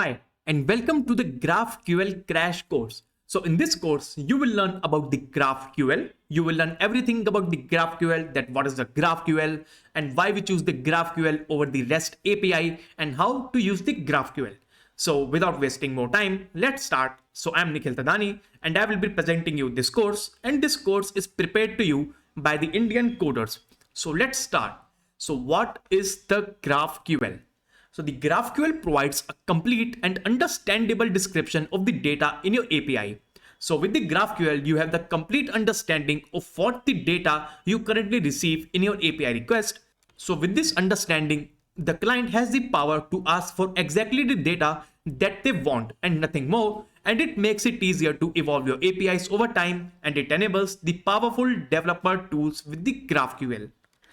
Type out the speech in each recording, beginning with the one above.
Hi, and welcome to the GraphQL Crash Course. So in this course, you will learn about the GraphQL. You will learn everything about the GraphQL, that what is the GraphQL and why we choose the GraphQL over the REST API and how to use the GraphQL. So without wasting more time, let's start. So I'm Nikhil Tadani and I will be presenting you this course, and this course is prepared to you by the Indian coders. So let's start. So what is the GraphQL? So the GraphQL provides a complete and understandable description of the data in your API. So with the GraphQL, you have the complete understanding of what the data you currently receive in your API request. So with this understanding, the client has the power to ask for exactly the data that they want and nothing more. And it makes it easier to evolve your APIs over time, and it enables the powerful developer tools with the GraphQL.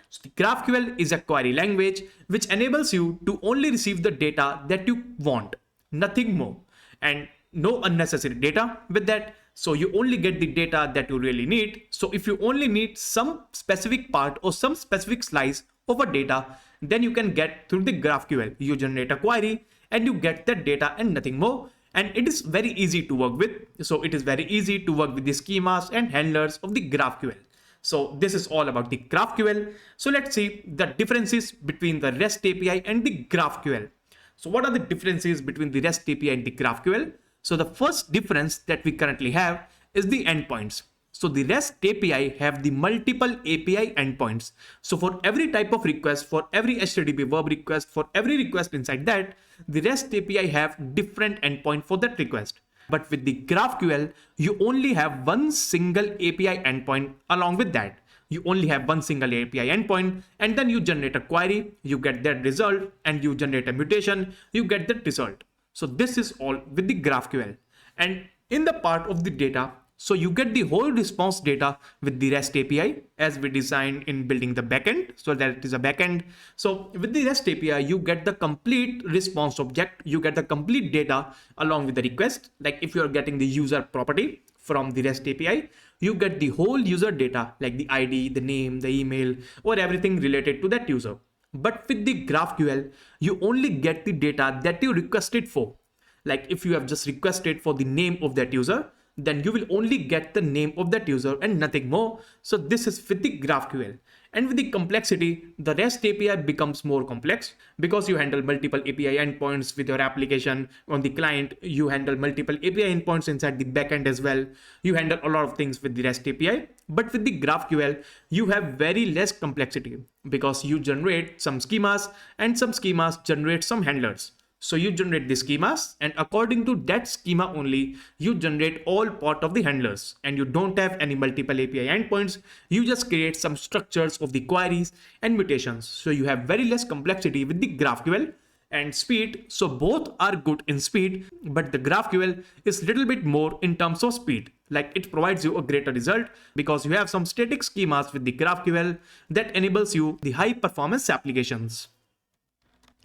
So the GraphQL is a query language which enables you to only receive the data that you want, nothing more, and no unnecessary data with that. So you only get the data that you really need. So if you only need some specific part or some specific slice of a data, then you can get through the GraphQL. You generate a query and you get that data and nothing more. And it is very easy to work with. So it is very easy to work with the schemas and handlers of the GraphQL. So this is all about the GraphQL. So let's see the differences between the REST API and the GraphQL. So what are the differences between the REST API and the GraphQL? So the first difference that we currently have is the endpoints. So the REST API have the multiple API endpoints. So for every type of request, for every HTTP verb request, for every request inside that, the REST API have different endpoint for that request. But with the GraphQL, you only have one single API endpoint along with that. You only have one single API endpoint, and then you generate a query, you get that result, and you generate a mutation, you get that result. So this is all with the GraphQL. And in the part of the data, so you get the whole response data with the REST API as we designed in building the backend, so that it is a backend. So with the REST API, you get the complete response object, you get the complete data along with the request. Like if you're getting the user property from the REST API, you get the whole user data like the ID, the name, the email, or everything related to that user. But with the GraphQL, you only get the data that you requested for. Like if you have just requested for the name of that user, then you will only get the name of that user and nothing more. So this is with the GraphQL. And with the complexity, the REST API becomes more complex because you handle multiple API endpoints with your application on the client. You handle multiple API endpoints inside the backend as well. You handle a lot of things with the REST API. But with the GraphQL, you have very less complexity because you generate some schemas and some schemas generate some handlers. So you generate the schemas, and according to that schema only, you generate all part of the handlers, and you don't have any multiple API endpoints. You just create some structures of the queries and mutations. So you have very less complexity with the GraphQL and speed. So both are good in speed, but the GraphQL is little bit more in terms of speed. Like it provides you a greater result because you have some static schemas with the GraphQL that enables you the high performance applications.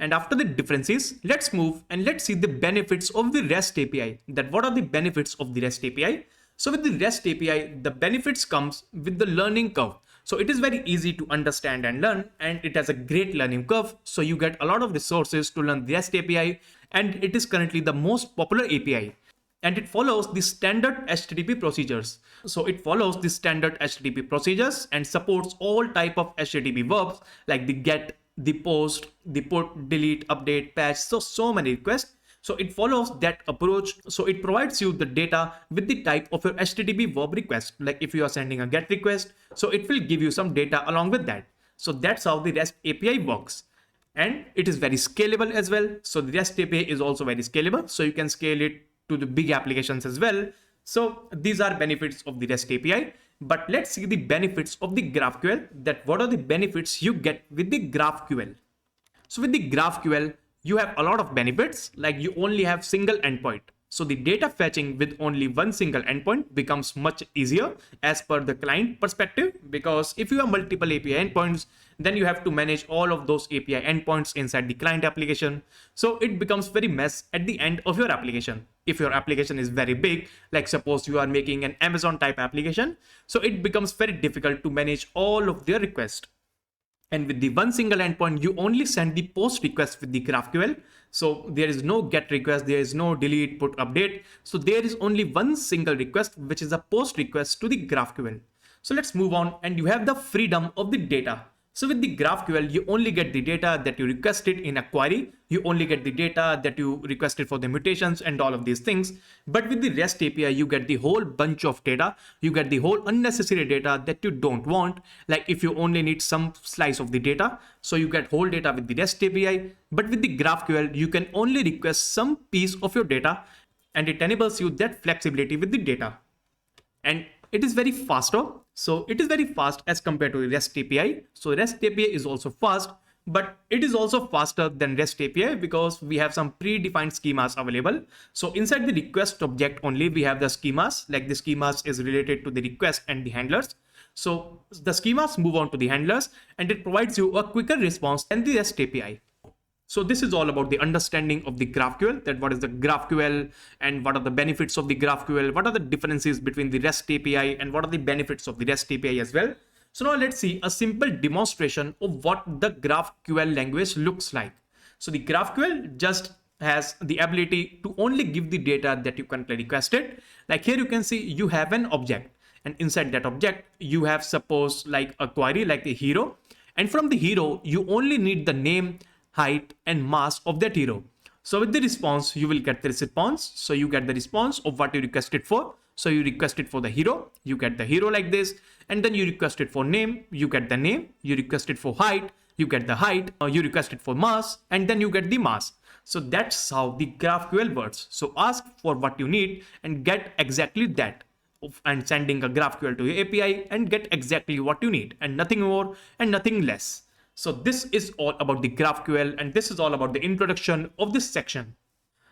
And after the differences, let's move and let's see the benefits of the REST API. That what are the benefits of the REST API? So with the REST API, the benefits comes with the learning curve. So it is very easy to understand and learn, and it has a great learning curve. So you get a lot of resources to learn the REST API, and it is currently the most popular API. And it follows the standard HTTP procedures. So it follows the standard HTTP procedures and supports all type of HTTP verbs like the get, the post, the put, delete, update, patch, so many requests. So it follows that approach. So it provides you the data with the type of your HTTP verb request. Like if you are sending a get request, so it will give you some data along with that. So that's how the REST API works. And it is very scalable as well. So the REST API is also very scalable. So you can scale it to the big applications as well. So these are benefits of the REST API. But let's see the benefits of the GraphQL, that what are the benefits you get with the GraphQL. So with the GraphQL, you have a lot of benefits, like you only have single endpoint. So the data fetching with only one single endpoint becomes much easier as per the client perspective, because if you have multiple API endpoints, then you have to manage all of those API endpoints inside the client application. So it becomes very mess at the end of your application. If your application is very big, like suppose you are making an Amazon type application, so it becomes very difficult to manage all of their requests. And with the one single endpoint, you only send the post request with the GraphQL. So there is no get request, there is no delete, put, update. So there is only one single request, which is a post request to the GraphQL. So let's move on, and you have the freedom of the data. So with the GraphQL, you only get the data that you requested in a query. You only get the data that you requested for the mutations and all of these things. But with the REST API, you get the whole bunch of data. You get the whole unnecessary data that you don't want. Like if you only need some slice of the data, so you get whole data with the REST API. But with the GraphQL, you can only request some piece of your data, and it enables you that flexibility with the data. And it is very faster. So it is very fast as compared to the REST API. So REST API is also fast, but it is also faster than REST API because we have some predefined schemas available. So inside the request object only, we have the schemas, like the schemas is related to the request and the handlers. So the schemas move on to the handlers, and it provides you a quicker response than the REST API. So this is all about the understanding of the GraphQL, that what is the GraphQL and what are the benefits of the GraphQL, what are the differences between the REST API and what are the benefits of the REST API as well. So now let's see a simple demonstration of what the GraphQL language looks like. So the GraphQL just has the ability to only give the data that you currently requested. Like here you can see you have an object, and inside that object you have suppose like a query like the hero, and from the hero you only need the name, height and mass of that hero. So with the response, you will get the response. So you get the response of what you requested for. So you requested for the hero, you get the hero like this. And then you requested for name, you get the name. You requested for height, you get the height. You requested for mass, and then you get the mass. So that's how the GraphQL works. So ask for what you need and get exactly that. And sending a GraphQL to your API and get exactly what you need, and nothing more and nothing less. So this is all about the GraphQL, and this is all about the introduction of this section.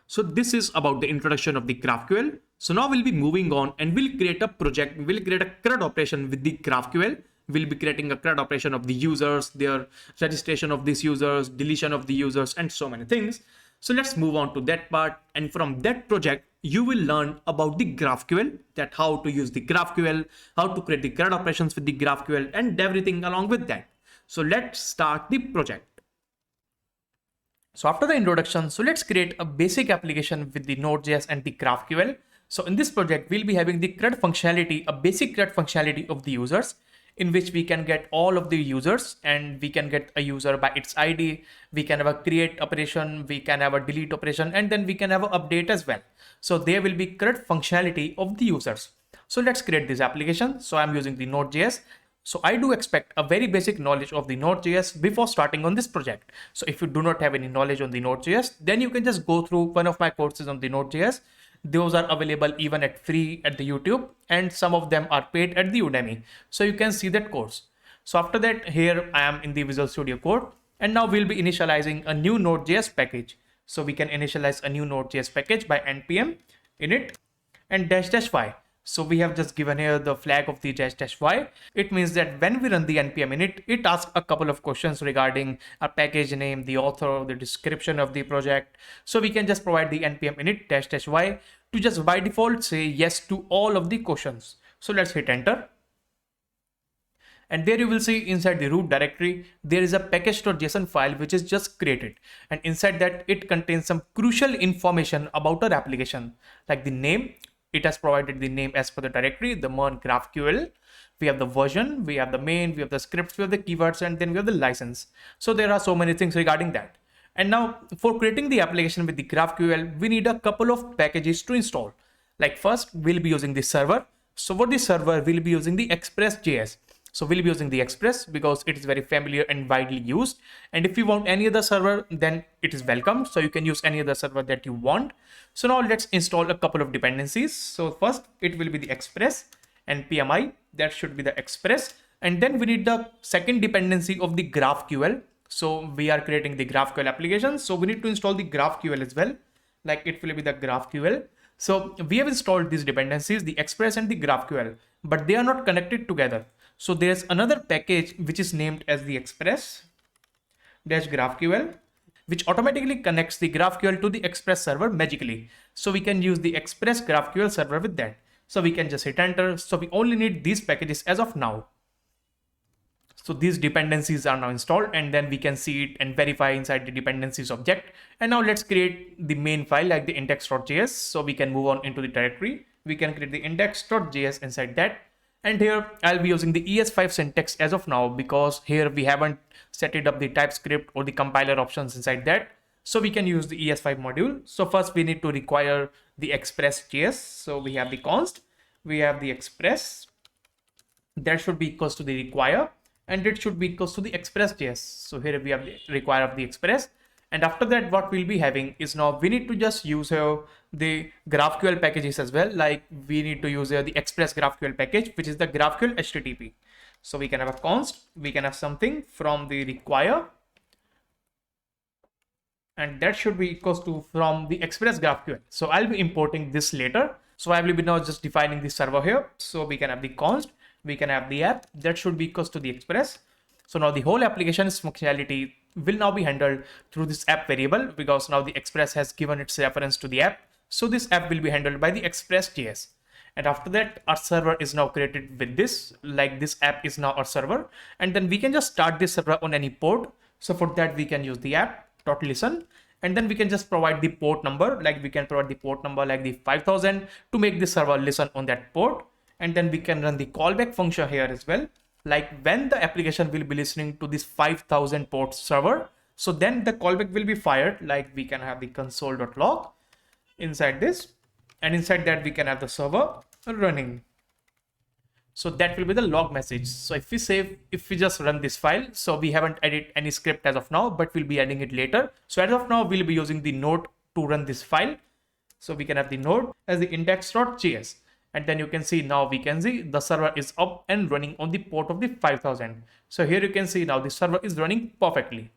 So this is about the introduction of the GraphQL. So now we'll be moving on, and we'll create a project. We'll create a CRUD operation with the GraphQL. We'll be creating a CRUD operation of the users, their registration of these users, deletion of the users, and so many things. So let's move on to that part. And from that project, you will learn about the GraphQL, that how to use the GraphQL, how to create the CRUD operations with the GraphQL, and everything along with that. So let's start the project. So after the introduction, so let's create a basic application with the Node.js and the GraphQL. So in this project, we'll be having the CRUD functionality, a basic CRUD functionality of the users, in which we can get all of the users, and we can get a user by its ID. We can have a create operation, we can have a delete operation, and then we can have an update as well. So there will be CRUD functionality of the users. So let's create this application. So I'm using the Node.js. So I do expect a very basic knowledge of the Node.js before starting on this project. So if you do not have any knowledge on the Node.js, then you can just go through one of my courses on the Node.js. Those are available even at free at the YouTube, and some of them are paid at the Udemy. So you can see that course. So after that, here I am in the Visual Studio Code, and now we'll be initializing a new Node.js package. So we can initialize a new Node.js package by npm init and --y. So we have just given here the flag of the --y. It means that when we run the npm init, it asks a couple of questions regarding our package name, the author, the description of the project. So we can just provide the npm init --y to just by default say yes to all of the questions. So let's hit enter. And there you will see inside the root directory, there is a package.json file which is just created. And inside that, it contains some crucial information about our application, like the name. It has provided the name as per the directory, the mon GraphQL. We have the version, we have the main, we have the scripts, we have the keywords, and then we have the license. So there are so many things regarding that. And now for creating the application with the GraphQL, we need a couple of packages to install. Like first, we'll be using the server. So for the server, we'll be using the express.js. So we'll be using the Express because it is very familiar and widely used. And if you want any other server, then it is welcome. So you can use any other server that you want. So now let's install a couple of dependencies. So first it will be the Express and PMI. That should be the Express. And then we need the second dependency of the GraphQL. So we are creating the GraphQL application. So we need to install the GraphQL as well. Like it will be the GraphQL. So we have installed these dependencies, the Express and the GraphQL, but they are not connected together. So there's another package which is named as the Express-GraphQL, which automatically connects the GraphQL to the Express server magically. So we can use the Express GraphQL server with that. So we can just hit enter. So we only need these packages as of now. So these dependencies are now installed, and then we can see it and verify inside the dependencies object. And now let's create the main file like the index.js. So we can move on into the directory. We can create the index.js inside that. And here I'll be using the ES5 syntax as of now, because here we haven't set it up the TypeScript or the compiler options inside that. So we can use the ES5 module. So first we need to require the express.js. So we have the const, we have the express, that should be equals to the require, and it should be equals to the express.js. So here we have the require of the express. And after that, what we'll be having is now we need to just use here the GraphQL packages as well. Like we need to use here the express GraphQL package, which is the GraphQL HTTP. So we can have a const, we can have something from the require, and that should be equals to from the express GraphQL. So I'll be importing this later. So I will be now just defining the server here. So we can have the const, we can have the app, that should be equals to the express. So now the whole application's functionality will now be handled through this app variable, because now the express has given its reference to the app. So this app will be handled by the express.js. And after that, our server is now created with this, like this app is now our server. And then we can just start this server on any port. So for that, we can use the app.listen. And then we can just provide the port number, like we can provide the port number like the 5000 to make the server listen on that port. And then we can run the callback function here as well. Like when the application will be listening to this 5000 port server, so then the callback will be fired. Like we can have the console.log inside this, and inside that we can have the server running. So that will be the log message. So if we save, if we just run this file, so we haven't added any script as of now, but we'll be adding it later. So as of now, we'll be using the node to run this file. So we can have the node as the index.js. And then you can see now we can see the server is up and running on the port of the 5000. So here you can see now the server is running perfectly.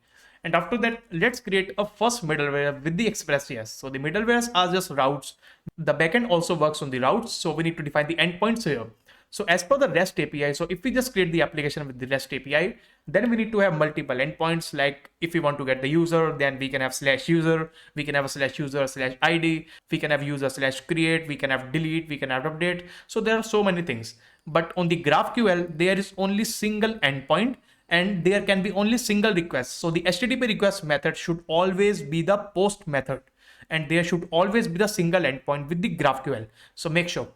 And after that, let's create a first middleware with the express.js. So the middlewares are just routes. The backend also works on the routes. So we need to define the endpoints here. So as per the REST API, so if we just create the application with the REST API, then we need to have multiple endpoints. Like if we want to get the user, then we can have /user, we can have a /user/id, we can have user/create, we can have delete, we can have update. So there are so many things. But on the GraphQL, there is only single endpoint, and there can be only single request. So the HTTP request method should always be the post method, and there should always be the single endpoint with the GraphQL. So make sure.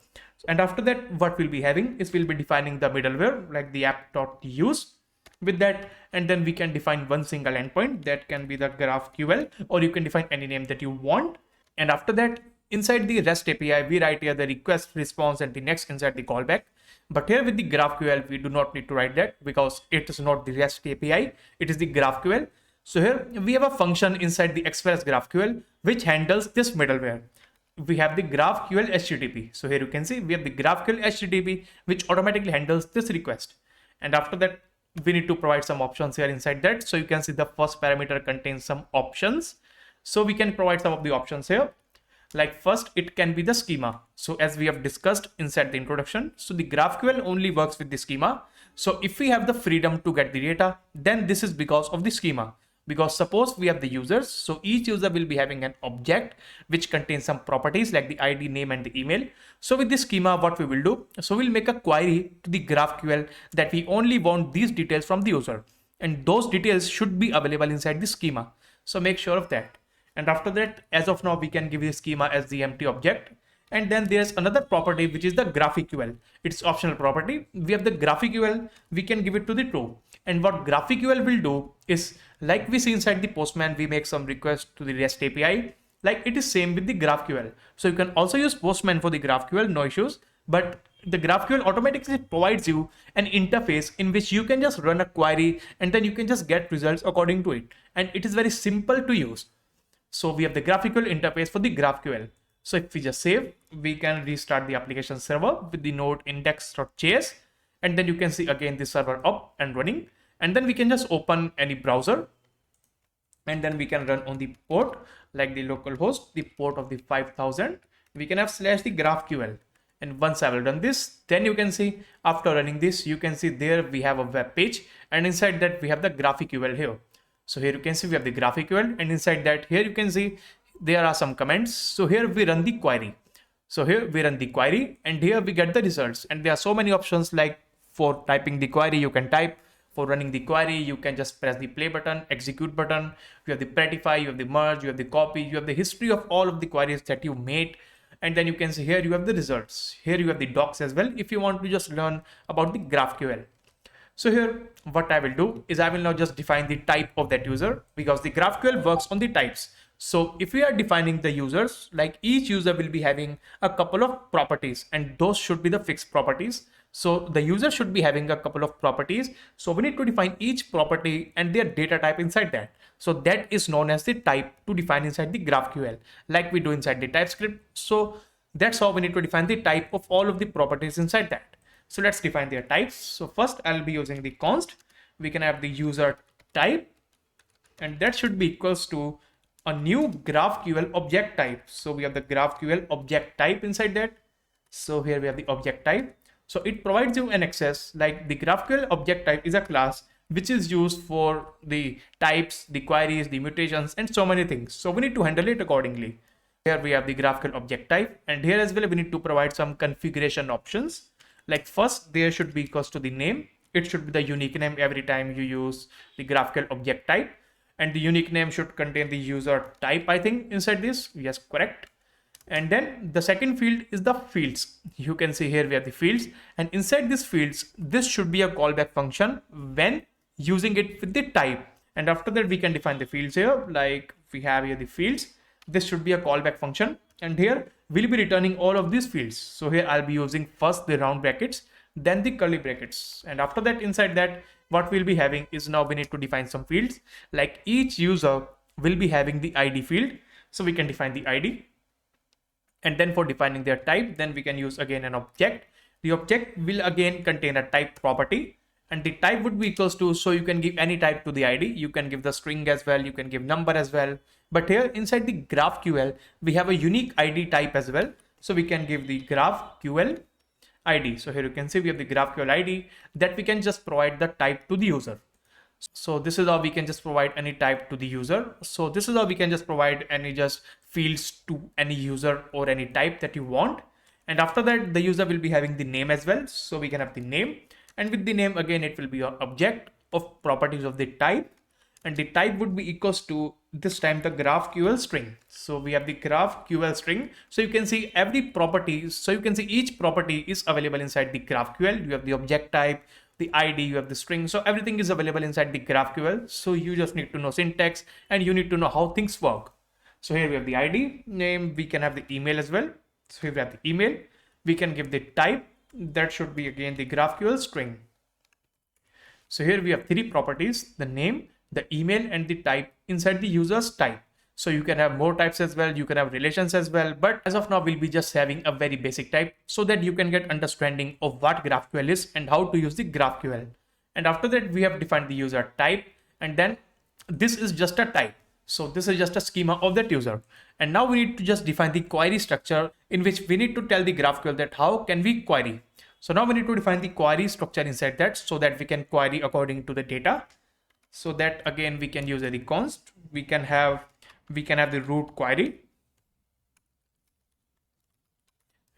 And after that, what we'll be having is we'll be defining the middleware like the app.use with that. And then we can define one single endpoint that can be the GraphQL, or you can define any name that you want. And after that, inside the REST API, we write here the request, response, and the next inside the callback. But here with the GraphQL, we do not need to write that because it is not the REST API, it is the GraphQL. So here we have a function inside the express GraphQL which handles this middleware. We have the GraphQL HTTP. So here you can see we have the GraphQL HTTP which automatically handles this request. And after that, we need to provide some options here inside that. So you can see the first parameter contains some options. So we can provide some of the options here. Like first, it can be the schema. So as we have discussed inside the introduction, so the GraphQL only works with the schema. So if we have the freedom to get the data, then this is because of the schema. Because suppose we have the users, so each user will be having an object which contains some properties like the ID, name, and the email. So with this schema, what we will do, so we'll make a query to the GraphQL that we only want these details from the user, and those details should be available inside the schema. So make sure of that. And after that, as of now, we can give the schema as the empty object. And then there's another property which is the GraphQL. It's optional property. We have the GraphQL, we can give it to the true. And what GraphQL will do is, like we see inside the Postman, we make some request to the REST API. Like it is same with the GraphQL. So you can also use Postman for the GraphQL, no issues. But the GraphQL automatically provides you an interface in which you can just run a query and then you can just get results according to it. And it is very simple to use. So we have the GraphQL interface for the GraphQL. So if we just save, we can restart the application server with the node index.js. And then you can see again the server up and running. And then we can just open any browser. And then we can run on the port like the localhost, the port of the 5000. We can have /the GraphQL. And once I will run this, then you can see after running this, you can see there we have a web page. And inside that we have the GraphQL here. So here you can see we have the GraphQL, and inside that here you can see there are some comments. So here we run the query. So here we run the query and here we get the results. And there are so many options, like for typing the query, you can type. for running the query, you can just press the play button, execute button. You have the prettify, you have the merge, you have the copy, you have the history of all of the queries that you made. And then you can see here you have the results. Here you have the docs as well if you want to just learn about the GraphQL. So here, what I will do is I will now just define the type of that user, because the GraphQL works on the types. So if we are defining the users, like each user will be having a couple of properties, and those should be the fixed properties. So the user should be having a couple of properties. So we need to define each property and their data type inside that. So that is known as the type to define inside the GraphQL, like we do inside the TypeScript. So that's how we need to define the type of all of the properties inside that. So let's define their types. So first I'll be using the const. We can have the user type, and that should be equals to a new GraphQL object type. So we have the GraphQL object type inside that. So here we have the object type. So it provides you an access, like the GraphQL object type is a class which is used for the types, the queries, the mutations, and so many things. So we need to handle it accordingly. Here we have the GraphQL object type, and here as well we need to provide some configuration options. Like first, there should be equals to the name. It should be the unique name every time you use the GraphQL object type. And the unique name should contain the user type, I think, inside this. Yes, correct. And then the second field is the fields. You can see here we have the fields. And inside these fields, this should be a callback function when using it with the type. And after that, we can define the fields here. Like we have here the fields. This should be a callback function. And here we'll be returning all of these fields. So here I'll be using first the round brackets, then the curly brackets. And after that, inside that, what we'll be having is now we need to define some fields. Like each user will be having the ID field. So we can define the ID. And then for defining their type, then we can use again an object. The object will again contain a type property. And the type would be equals to, so you can give any type to the ID. You can give the string as well. You can give number as well. But here inside the GraphQL, we have a unique ID type as well. So we can give the GraphQL ID. So here you can see we have the GraphQL ID that we can just provide the type to the user. So this is how we can just provide any type to the user. So this is how we can just provide any just fields to any user or any type that you want. And after that, the user will be having the name as well. So we can have the name. And with the name, again, it will be an object of properties of the type. And the type would be equals to this time the GraphQL string. So we have the GraphQL string. So you can see every property. So you can see each property is available inside the GraphQL. You have the object type, the ID, you have the string. So everything is available inside the GraphQL. So you just need to know syntax and you need to know how things work. So here we have the ID, name, we can have the email as well. So here we have the email, we can give the type, that should be again the GraphQL string. So here we have three properties, the name, the email, and the type inside the user's type. So you can have more types as well, you can have relations as well, but as of now we'll be just having a very basic type so that you can get understanding of what GraphQL is and how to use the GraphQL. And after that we have defined the user type, and then this is just a type. So this is just a schema of that user. And now we need to just define the query structure in which we need to tell the GraphQL that how can we query. So now we need to define the query structure inside that so that we can query according to the data. So that again we can use the const. We can have the root query,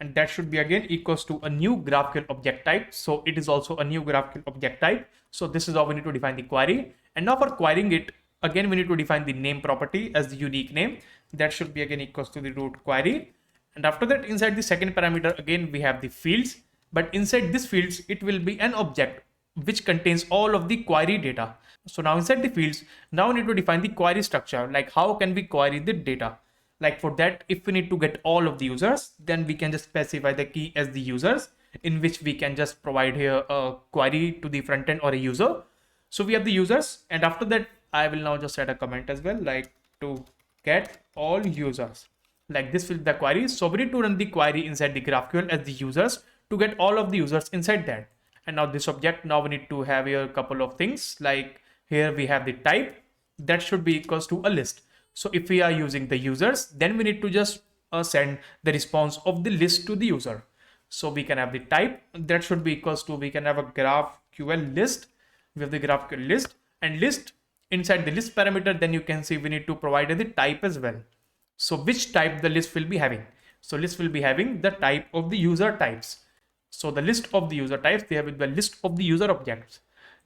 and that should be again equals to a new GraphQL object type. So it is also a new GraphQL object type. So this is how we need to define the query. And now for querying it, again we need to define the name property as the unique name. That should be again equals to the root query. And after that, inside the second parameter, again we have the fields, but inside this fields it will be an object which contains all of the query data. So now inside the fields, now we need to define the query structure, like how can we query the data. Like for that, if we need to get all of the users, then we can just specify the key as the users, in which we can just provide here a query to the front end or a user. So we have the users, and after that I will now just add a comment as well, like to get all users. Like this will be the query. So we need to run the query inside the GraphQL as the users to get all of the users inside that. And now this object, now we need to have here a couple of things, like here we have the type that should be equals to a list. So if we are using the users, then we need to just send the response of the list to the user. So we can have the type that should be equals to, we can have a GraphQL list. We have the GraphQL list, and list inside the list parameter, then you can see we need to provide the type as well. So which type the list will be having? So list will be having the type of the user types. So the list of the user types, they have the list of the user objects.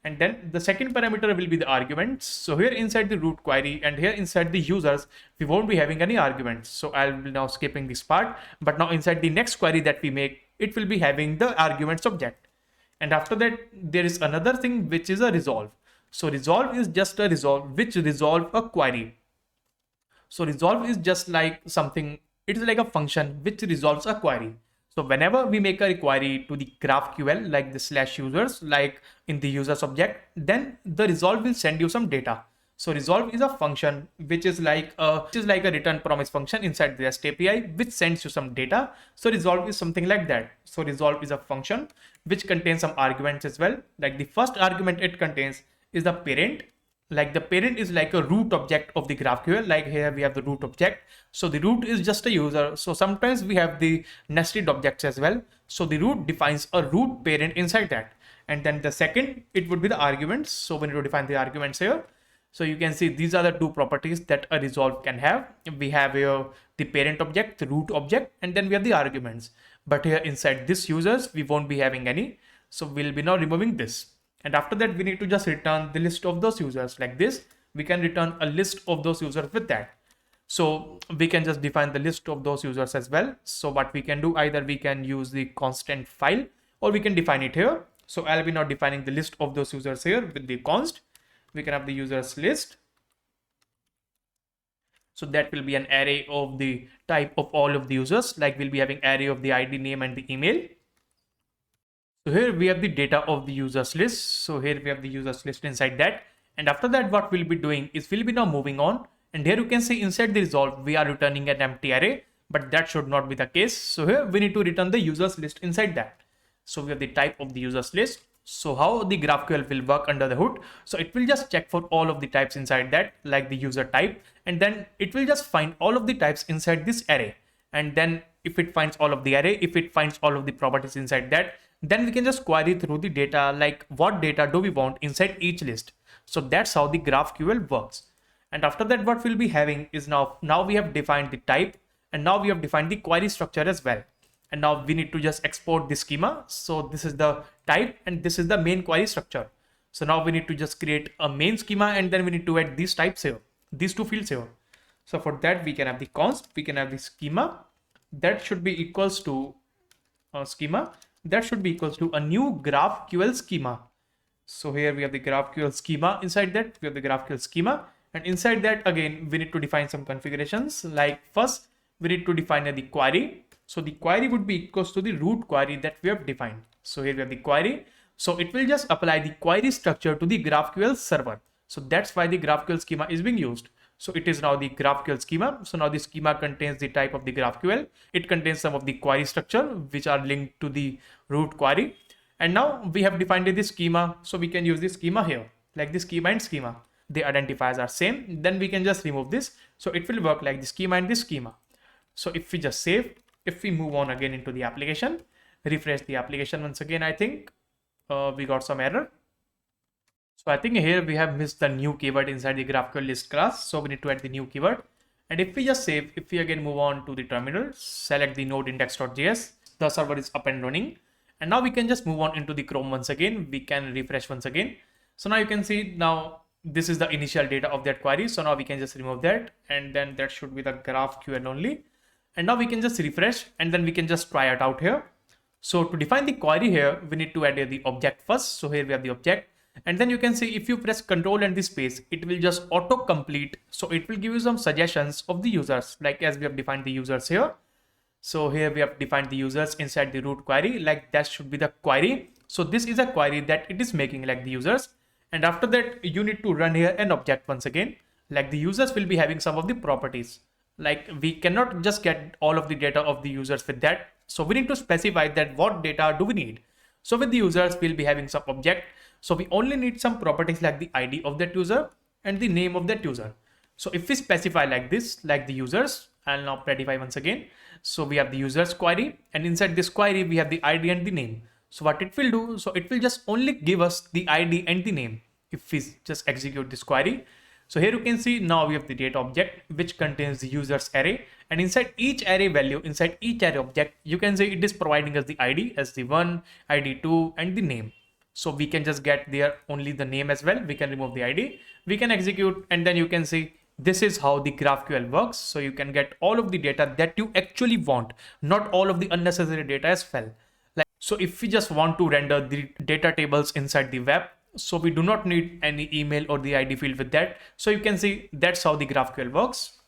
And then the second parameter will be the arguments. So here inside the root query and here inside the users, we won't be having any arguments. So I'll be now skipping this part, but now inside the next query that we make, it will be having the arguments object. And after that, there is another thing which is a resolve. So resolve is just a resolve which resolve a query. So resolve is just like something, it is like a function which resolves a query. So whenever we make a query to the GraphQL, like the slash users, like in the users object, then the resolve will send you some data. So resolve is a function which is like a return promise function inside the REST API, which sends you some data. So resolve is something like that. So resolve is a function which contains some arguments as well. Like the first argument it contains is the parent. Like the parent is like a root object of the GraphQL. Like here we have the root object. So the root is just a user. So sometimes we have the nested objects as well. So the root defines a root parent inside that. And then the second, it would be the arguments. So we need to define the arguments here. So you can see these are the two properties that a resolve can have. We have here the parent object, the root object, and then we have the arguments. But here inside this users, we won't be having any. So we'll be now removing this. And after that, we need to just return the list of those users like this. We can return a list of those users with that. So we can just define the list of those users as well. So what we can do, either we can use the constant file or we can define it here. So I'll be now defining the list of those users here with the const. We can have the users list. So that will be an array of the type of all of the users. Like we'll be having array of the ID, name, and the email. So here we have the data of the users list. So here we have the users list inside that. And after that, what we'll be doing is we'll be now moving on. And here you can see inside the resolve, we are returning an empty array, but that should not be the case. So here we need to return the users list inside that. So we have the type of the users list. So how the GraphQL will work under the hood. So it will just check for all of the types inside that, like the user type, and then it will just find all of the types inside this array. And then if it finds all of the array, if it finds all of the properties inside that, then we can just query through the data, like what data do we want inside each list. So that's how the GraphQL works. And after that, what we'll be having is now we have defined the type, and now we have defined the query structure as well. And now we need to just export the schema. So this is the type and this is the main query structure. So now we need to just create a main schema, and then we need to add these types here, these two fields here. So for that, we can have the const, we can have the schema that should be equals to schema that should be equals to a new GraphQL schema. So here we have the GraphQL schema. Inside that, we have the GraphQL schema. And inside that, again, we need to define some configurations. Like first, we need to define the query. So the query would be equals to the root query that we have defined. So here we have the query. So it will just apply the query structure to the GraphQL server. So that's why the GraphQL schema is being used. So it is now the GraphQL schema. So now the schema contains the type of the GraphQL. It contains some of the query structure which are linked to the root query. And now we have defined the schema. So we can use the schema here, like the schema and schema. The identifiers are same. Then we can just remove this. So it will work like the schema and the schema. So if we just save, if we move on again into the application, refresh the application once again, I think we got some error. So I think here we have missed the new keyword inside the GraphQL list class. So we need to add the new keyword. And if we just save, if we again move on to the terminal, select the node index.js, the server is up and running. And now we can just move on into the Chrome once again. We can refresh once again. So now you can see now this is the initial data of that query. So now we can just remove that, and then that should be the GraphQL only. And now we can just refresh, and then we can just try it out here. So to define the query here, we need to add the object first. So here we have the object. And then you can see if you press Control and the space, it will just auto complete. So it will give you some suggestions of the users, like as we have defined the users here. So here we have defined the users inside the root query, like that should be the query. So this is a query that it is making like the users. And after that, you need to run here an object once again, like the users will be having some of the properties. Like we cannot just get all of the data of the users with that. So we need to specify that what data do we need. So with the users, we'll be having some object. So we only need some properties like the ID of that user and the name of that user. So if we specify like this, like the users, I'll now predify once again. So we have the users query, and inside this query, we have the ID and the name. So what it will do, so it will just only give us the ID and the name if we just execute this query. So here you can see now we have the data object which contains the users array, and inside each array value, inside each array object, you can say it is providing us the ID as the 1, ID 2, and the name. So we can just get there only the name as well. We can remove the ID, we can execute, and then you can see this is how the GraphQL works. So you can get all of the data that you actually want, not all of the unnecessary data as well. So if we just want to render the data tables inside the web, so we do not need any email or the ID field with that. So you can see that's how the GraphQL works.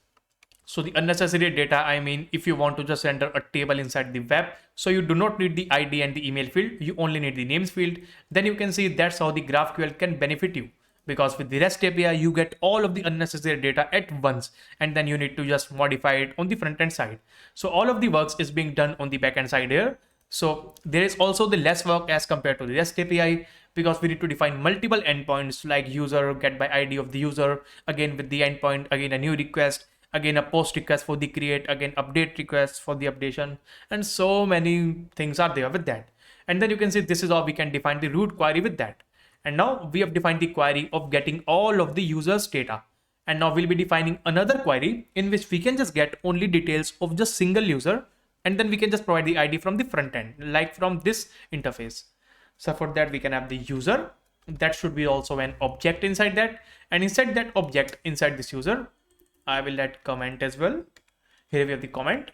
So the unnecessary data, I mean, if you want to just render a table inside the web, so you do not need the ID and the email field, you only need the names field. Then you can see that's how the GraphQL can benefit you. Because with the REST API, you get all of the unnecessary data at once, and then you need to just modify it on the front end side. So all of the works is being done on the back end side here. So there is also the less work as compared to the REST API, because we need to define multiple endpoints like user, get by ID of the user, again with the endpoint, again a new request, again a post request for the create, again update request for the updation, and so many things are there with that. And then you can see this is how we can define the root query with that. And now we have defined the query of getting all of the users data. And now we'll be defining another query in which we can just get only details of just single user, and then we can just provide the ID from the front end, like from this interface. So for that, we can have the user. That should be also an object inside that. And inside that object, inside this user, I will add comment as well. Here we have the comment.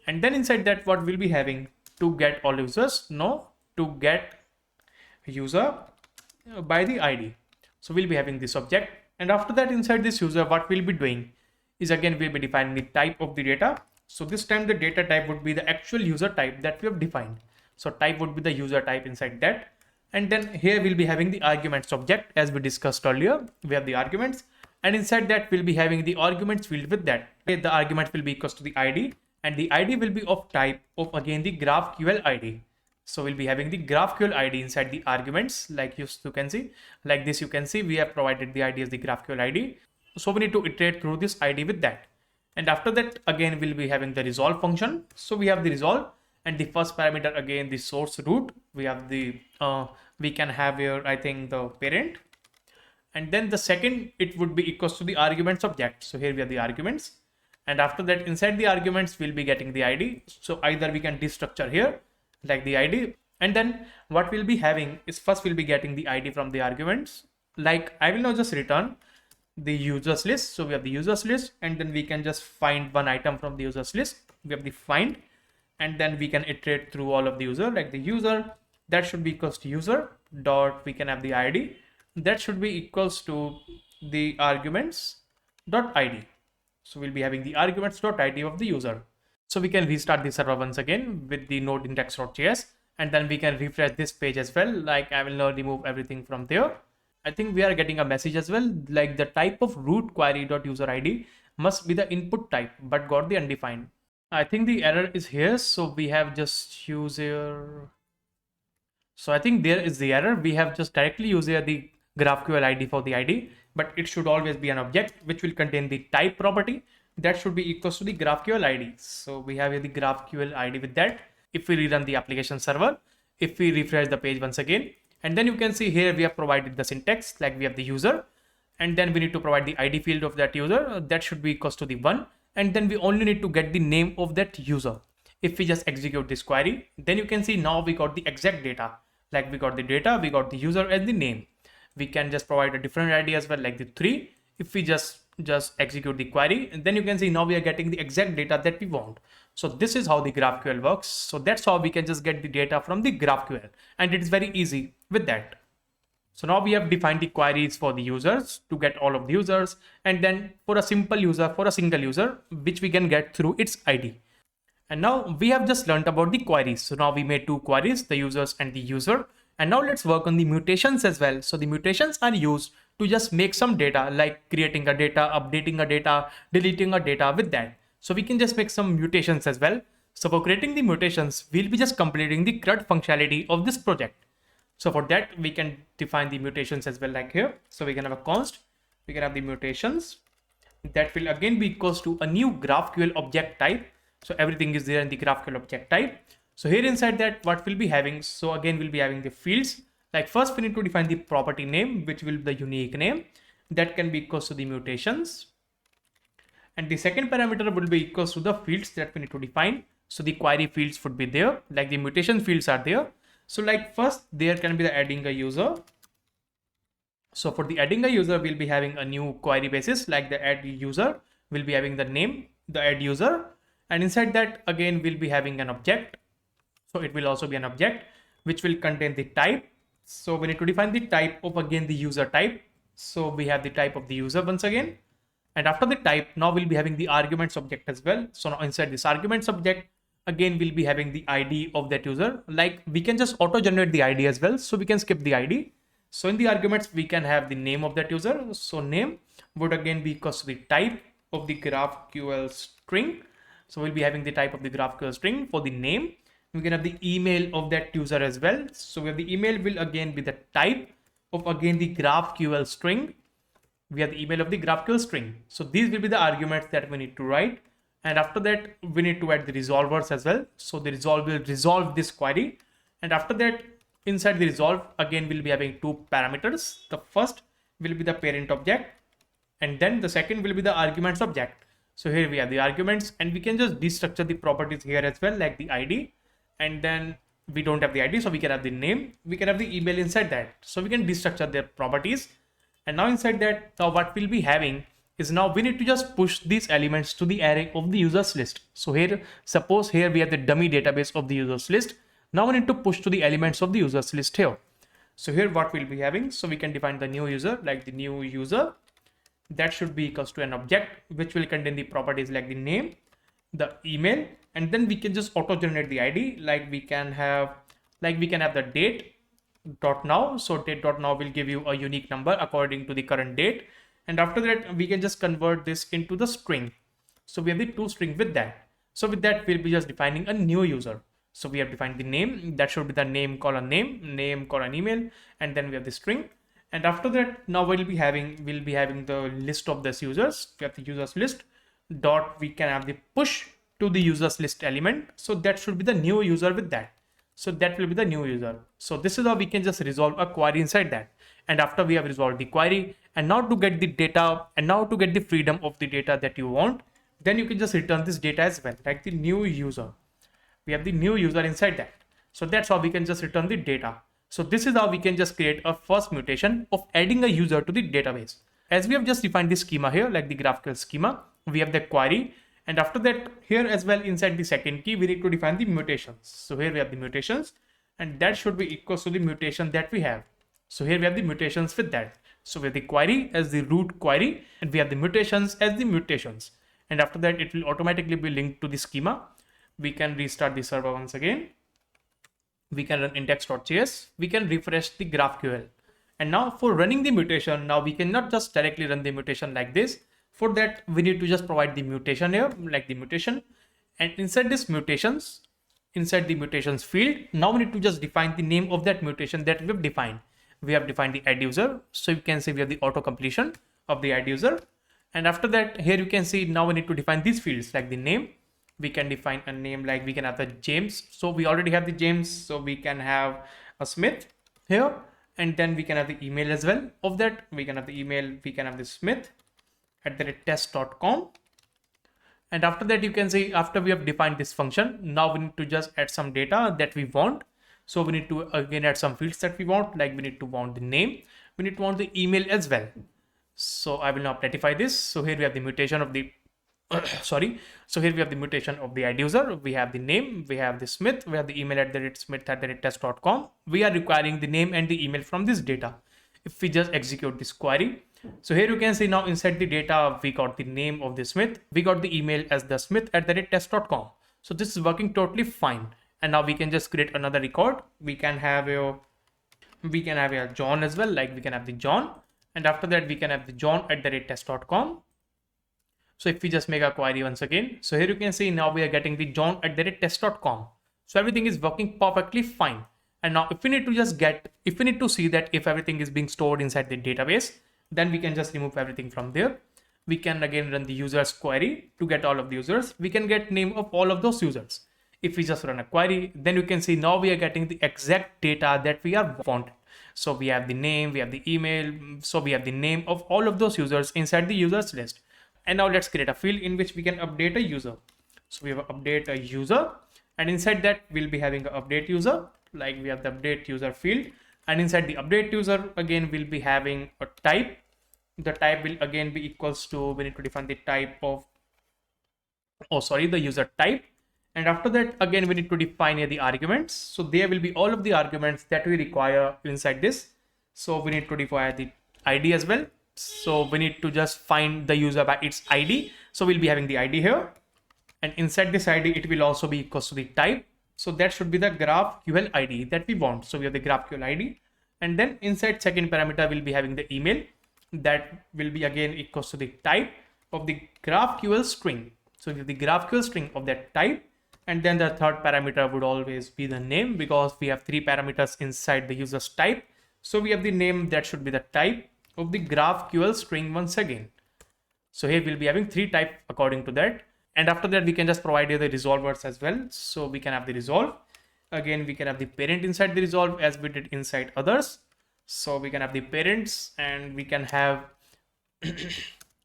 And then inside that, what we'll be having to get all users, no, to get user by the ID. So we'll be having this object. And after that, inside this user, what we'll be doing is again, we'll be defining the type of the data. So this time the data type would be the actual user type that we have defined. So type would be the user type inside that. And then here we'll be having the arguments object as we discussed earlier. We have the arguments, and inside that we'll be having the arguments field with that. The arguments will be equals to the ID, and the ID will be of type of again the GraphQL ID. So we'll be having the GraphQL ID inside the arguments, like you can see, like this you can see we have provided the ID as the GraphQL ID. So we need to iterate through this ID with that. And after that, again, we'll be having the resolve function. So we have the resolve, and the first parameter, again, the source root. We have the, we can have here, I think, the parent. And then the second, it would be equals to the arguments object. So here we have the arguments. And after that, inside the arguments, we'll be getting the ID. So either we can destructure here, like the ID. And then what we'll be having is first we'll be getting the ID from the arguments. Like I will now just return the users list. So we have the users list, and then we can just find one item from the users list. We have the find, and then we can iterate through all of the user, like the user that should be equals to user dot, we can have the ID that should be equals to the arguments dot ID. So we'll be having the arguments dot ID of the user. So we can restart the server once again with the node index.js, and then we can refresh this page as well. Like I will now remove everything from there. I think we are getting a message as well, like the type of root query.user ID must be the input type, but got the undefined. I think the error is here. So we have just use here. So I think there is the error. We have just directly used here the GraphQL ID for the ID, but it should always be an object which will contain the type property that should be equals to the GraphQL ID. So we have here the GraphQL ID with that. If we rerun the application server, if we refresh the page once again, and then you can see here we have provided the syntax, like we have the user, and then we need to provide the ID field of that user that should be equals to the 1, and then we only need to get the name of that user. If we just execute this query, then you can see now we got the exact data, like we got the data, we got the user and the name. We can just provide a different ID as well, like the 3. If we just execute the query, and then you can see now we are getting the exact data that we want. So this is how the GraphQL works. So that's how we can just get the data from the GraphQL, and it is very easy with that. So now we have defined the queries for the users to get all of the users, and then for a simple user, for a single user, which we can get through its ID. And now we have just learned about the queries. So now we made 2 queries, the users and the user. And now let's work on the mutations as well. So the mutations are used to just make some data, like creating a data, updating a data, deleting a data with that. So we can just make some mutations as well. So for creating the mutations, we'll be just completing the CRUD functionality of this project. So for that, we can define the mutations as well, like here. So we can have a const, we can have the mutations that will again be equals to a new GraphQL object type. So everything is there in the GraphQL object type. So here inside that, what we'll be having, so again, we'll be having the fields. Like first we need to define the property name, which will be the unique name that can be equals to the mutations. And the second parameter will be equals to the fields that we need to define. So the query fields would be there, like the mutation fields are there. So like first there can be the adding a user. So for the adding a user, we'll be having a new query basis like the add user. We'll be having the name, the add user, and inside that again we'll be having an object. So it will also be an object which will contain the type. So we need to define the type of again the user type. So we have the type of the user once again. And after the type, now we'll be having the arguments object as well. So now inside this arguments object, again we'll be having the ID of that user. Like we can just auto generate the ID as well. So we can skip the ID. So in the arguments, we can have the name of that user. So name would again be equals to the type of the GraphQL string. So we'll be having the type of the GraphQL string for the name. We can have the email of that user as well. So we have the email will again be the type of again the GraphQL string. We have the email of the GraphQL string. So these will be the arguments that we need to write. And after that, we need to add the resolvers as well. So the resolve will resolve this query. And after that, inside the resolve, again, we'll be having two parameters. The first will be the parent object. And then the second will be the arguments object. So here we have the arguments and we can just destructure the properties here as well, like the ID. And then we don't have the ID, so we can have the name. We can have the email inside that. So we can destructure their properties. And now inside that, what we'll be having is now we need to just push these elements to the array of the users list. So here, suppose here we have the dummy database of the users list. Now we need to push to the elements of the users list here. So here what we'll be having, so we can define the new user, like the new user. That should be equals to an object, which will contain the properties like the name, the email, and then we can just auto generate the ID. Like we can have the date dot now. So date dot now will give you a unique number according to the current date. And after that, we can just convert this into the string. So we have the two string with that. So with that, we'll be just defining a new user. So we have defined the name. That should be the name colon name colon email, and then we have the string. And after that, now we'll be having the list of these users. We have the users list dot. We can have the push to the users list element. So that should be the new user with that. So that will be the new user. So this is how we can just resolve a query inside that. And after we have resolved the query, and now to get the data and now to get the freedom of the data that you want, then you can just return this data as well, like the new user. We have the new user inside that. So that's how we can just return the data. So this is how we can just create a first mutation of adding a user to the database. As we have just defined the schema here, like the GraphQL schema, we have the query. And after that, here as well, inside the second key, we need to define the mutations. So here we have the mutations, and that should be equals to the mutation that we have. So here we have the mutations with that. So we have the query as the root query, and we have the mutations as the mutations. And after that, it will automatically be linked to the schema. We can restart the server once again. We can run index.js. We can refresh the GraphQL. And now for running the mutation, now we cannot just directly run the mutation like this. For that, we need to just provide the mutation here, like the mutation. And inside this mutations, inside the mutations field, now we need to just define the name of that mutation that we've defined. We have defined the add user. So you can see we have the auto completion of the add user. And after that, here you can see now we need to define these fields like the name. We can define a name, like we can have the James. So we already have the James. So we can have a Smith here. And then we can have the email as well of that. We can have the email. We can have the Smith@test.com. And after that, you can see after we have defined this function, now we need to just add some data that we want. So we need to again add some fields that we want, like we need to want the name. We need to want the email as well. So I will now identify this. So here we have the mutation of the sorry. So here we have the mutation of the add user. We have the name, we have the Smith, we have the email @smith@test.com. We are requiring the name and the email from this data. If we just execute this query, so here you can see now inside the data, we got the name of the Smith, we got the email as the Smith@test.com. So this is working totally fine. And now we can just create another record. We can have a John as well, like we can have the John. And after that, we can have the John@test.com. So if we just make a query once again, so here you can see now we are getting the John@test.com. So everything is working perfectly fine. And now if we need to see that if everything is being stored inside the database, then we can just remove everything from there. We can again run the users query to get all of the users. We can get name of all of those users. If we just run a query, then you can see now we are getting the exact data that we are wanting. So we have the name, we have the email. So we have the name of all of those users inside the users list. And now let's create a field in which we can update a user. So we have update a user, and inside that we'll be having an update user. like we have the update user field, and inside the update user again we'll be having a type. The type will again be equals to, we need to define the type of, the user type. And after that again we need to define here the arguments. So there will be all of the arguments that we require inside this. So we need to define the ID as well. So we need to just find the user by its ID. So we'll be having the ID here, and inside this ID it will also be equals to the type. So that should be the GraphQL ID that we want. So we have the GraphQL ID, and then inside second parameter we'll be having the email. That will be again equals to the type of the GraphQL string. So we have the GraphQL string of that type, and then the third parameter would always be the name, because we have 3 parameters inside the user's type. So we have the name, that should be the type of the GraphQL string once again. So here we'll be having 3 types according to that. And after that we can just provide here the resolvers as well. So we can have the resolve. Again we can have the parent inside the resolve as we did inside others. So we can have the parents, and we can have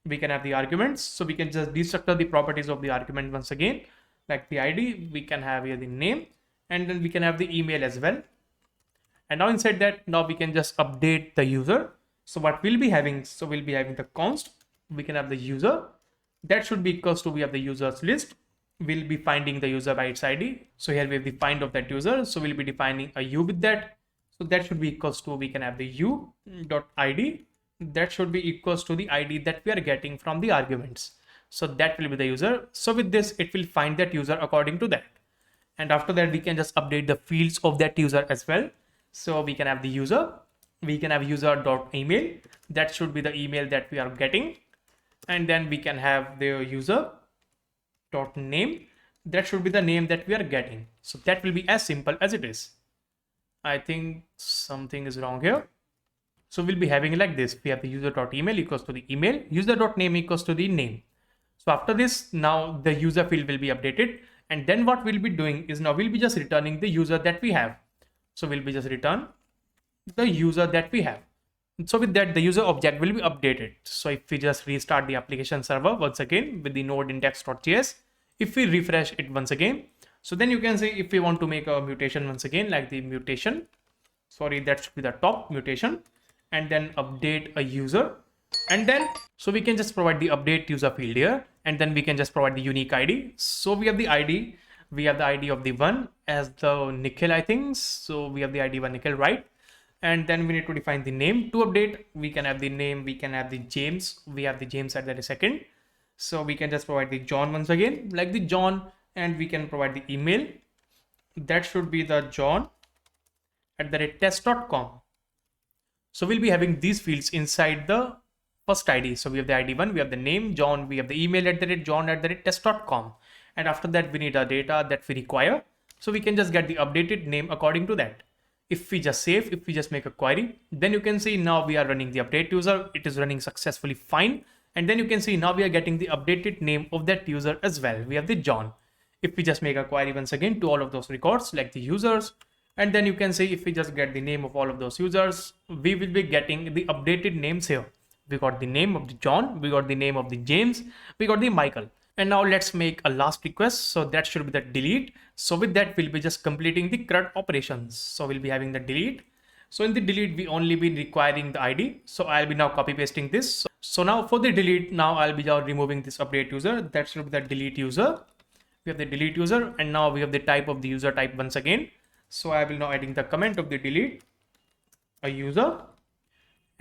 we can have the arguments. So we can just destructure the properties of the argument once again, like the ID. We can have here the name, and then we can have the email as well. And now inside that, now we can just update the user. So what we'll be having, so we'll be having the const. We can have the user, that should be equals to, we have the users list. We'll be finding the user by its ID. So here we have the find of that user. So we'll be defining a u with that. So that should be equals to, we can have the u dot id. That should be equals to the ID that we are getting from the arguments. So that will be the user. So with this, it will find that user according to that. And after that, we can just update the fields of that user as well. So we can have the user. We can have user.email. That should be the email that we are getting. And then we can have the user.name. That should be the name that we are getting. So that will be as simple as it is. I think something is wrong here. So we'll be having like this. We have the user.email equals to the email, user.name equals to the name. So after this, now the user field will be updated. And then what we'll be doing is, now we'll be just returning the user that we have. So we'll be just return the user that we have. So with that, the user object will be updated. So if we just restart the application server once again with the node index.js, if we refresh it once again, so then you can see if we want to make a mutation once again, like the mutation, that should be the top mutation, and then update a user. And then, so we can just provide the update user field here, and then we can just provide the unique ID. So we have the ID, we have the ID of the one as the Nikhil, I think. So we have the ID one Nikhil, right? And then we need to define the name to update. We can have the name, we can have the James, we have the James at that second. So we can just provide the John once again, like the John, and we can provide the email. That should be the john@test.com. So we'll be having these fields inside the first ID. So we have the ID one, we have the name, John, we have the email @john@test.com. And after that, we need our data that we require. So we can just get the updated name according to that. If we just save, if we just make a query, then you can see now we are running the update user. It is running successfully fine. And then you can see now we are getting the updated name of that user as well. We have the John. If we just make a query once again to all of those records, like the users, and then you can see if we just get the name of all of those users, we will be getting the updated names here. We got the name of the John, we got the name of the James, we got the Michael. And now let's make a last request. So that should be the delete. So with that, we'll be just completing the CRUD operations. So we'll be having the delete. So in the delete, we only be requiring the ID. So I'll be now copy pasting this. So now for the delete, now I'll be now removing this update user. That should be the delete user. We have the delete user, and now we have the type of the user type once again. So I will now adding the comment of the delete a user.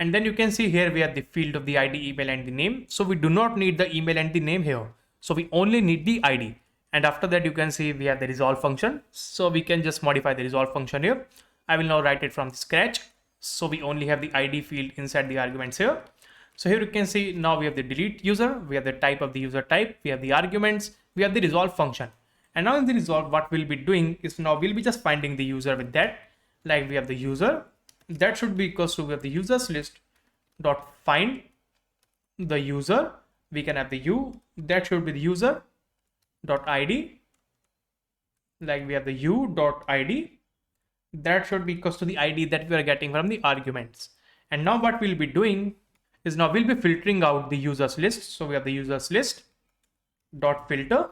And then you can see here we have the field of the ID, email, and the name. So we do not need the email and the name here. So we only need the ID. And after that, you can see we have the resolve function. So we can just modify the resolve function here. I will now write it from scratch. So we only have the ID field inside the arguments here. So here you can see now we have the delete user. We have the type of the user type. We have the arguments. We have the resolve function. And now in the resolve, what we'll be doing is now we'll be just finding the user with that. Like we have the user. That should be equals to we have the users list dot find the user. We can have the u. That should be the user dot id. Like we have the u dot id. That should be equals to the ID that we are getting from the arguments. And now what we'll be doing is now we'll be filtering out the users list. So we have the users list dot filter.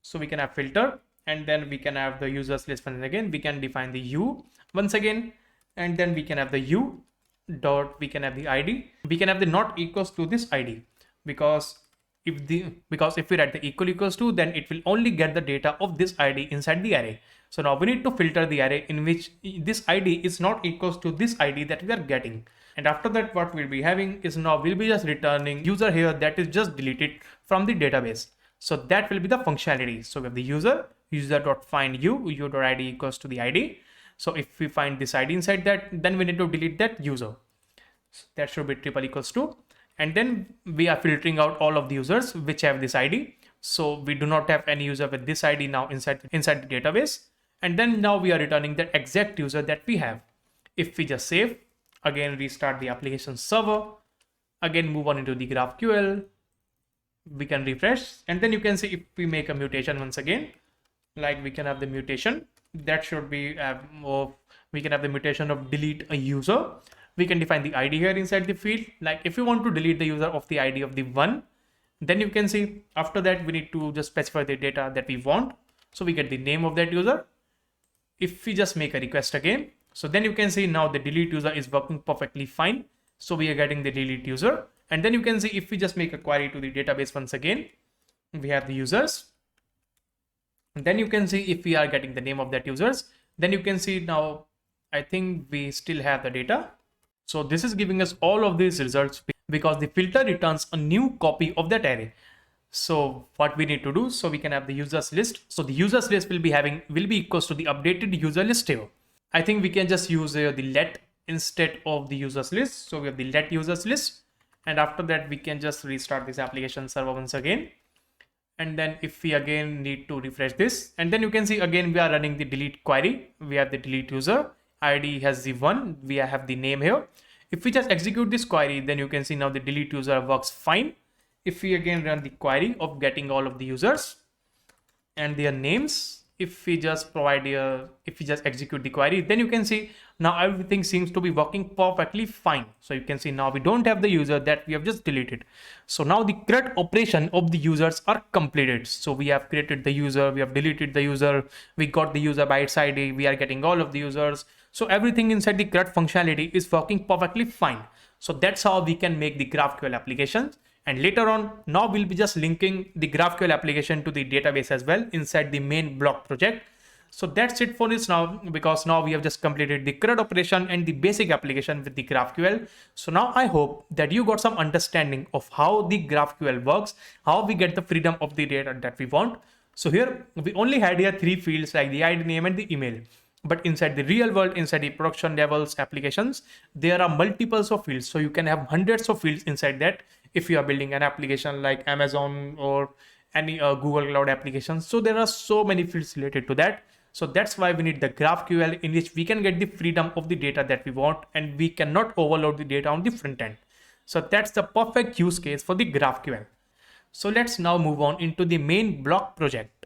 So we can have filter, and then we can have the users list once again. We can define the U once again, and then we can have the U dot, we can have the ID. We can have the not equals to this ID, because if we write the equals to, then it will only get the data of this ID inside the array. So now we need to filter the array in which this ID is not equals to this ID that we are getting. And after that, what we'll be having is now we'll be just returning user here that is just deleted from the database. So that will be the functionality. So we have the user.find u.id equals to the ID. So if we find this ID inside that, then we need to delete that user. So that should be triple equals to. And then we are filtering out all of the users which have this ID. So we do not have any user with this ID now inside the database. And then now we are returning that exact user that we have. If we just save, again restart the application server, again move on into the GraphQL, we can refresh, and then you can see if we make a mutation once again, like we can have the mutation that should be we can have the mutation of delete a user. We can define the ID here inside the field. Like if you want to delete the user of the ID of the 1, then you can see after that we need to just specify the data that we want. So we get the name of that user. If we just make a request again, so then you can see now the delete user is working perfectly fine. So we are getting the delete user. And then you can see if we just make a query to the database once again, we have the users. And then you can see if we are getting the name of that users, then you can see now, I think we still have the data. So this is giving us all of these results because the filter returns a new copy of that array. So what we need to do, so we can have the users list. So the users list will be equals to the updated user list table. I think we can just use the let instead of the users list. So we have the let users list. And after that, we can just restart this application server once again. And then if we again need to refresh this, and then you can see again, we are running the delete query. We have the delete user, ID has the 1, we have the name here. If we just execute this query, then you can see now the delete user works fine. If we again run the query of getting all of the users and their names, if we just execute the query, then you can see now everything seems to be working perfectly fine. So you can see now we don't have the user that we have just deleted. So now the CRUD operation of the users are completed. So we have created the user, we have deleted the user, we got the user by its ID, we are getting all of the users. So everything inside the CRUD functionality is working perfectly fine. So that's how we can make the GraphQL applications. And later on, now we'll be just linking the GraphQL application to the database as well inside the main block project. So that's it for this now, because now we have just completed the CRUD operation and the basic application with the GraphQL. So now I hope that you got some understanding of how the GraphQL works, how we get the freedom of the data that we want. So here we only had here 3 fields like the ID, name and the email. But inside the real world, inside the production levels applications, there are multiples of fields. So you can have hundreds of fields inside that if you are building an application like Amazon or any Google Cloud applications. So there are so many fields related to that. So that's why we need the GraphQL, in which we can get the freedom of the data that we want, and we cannot overload the data on the front end. So that's the perfect use case for the GraphQL. So let's now move on into the main block project.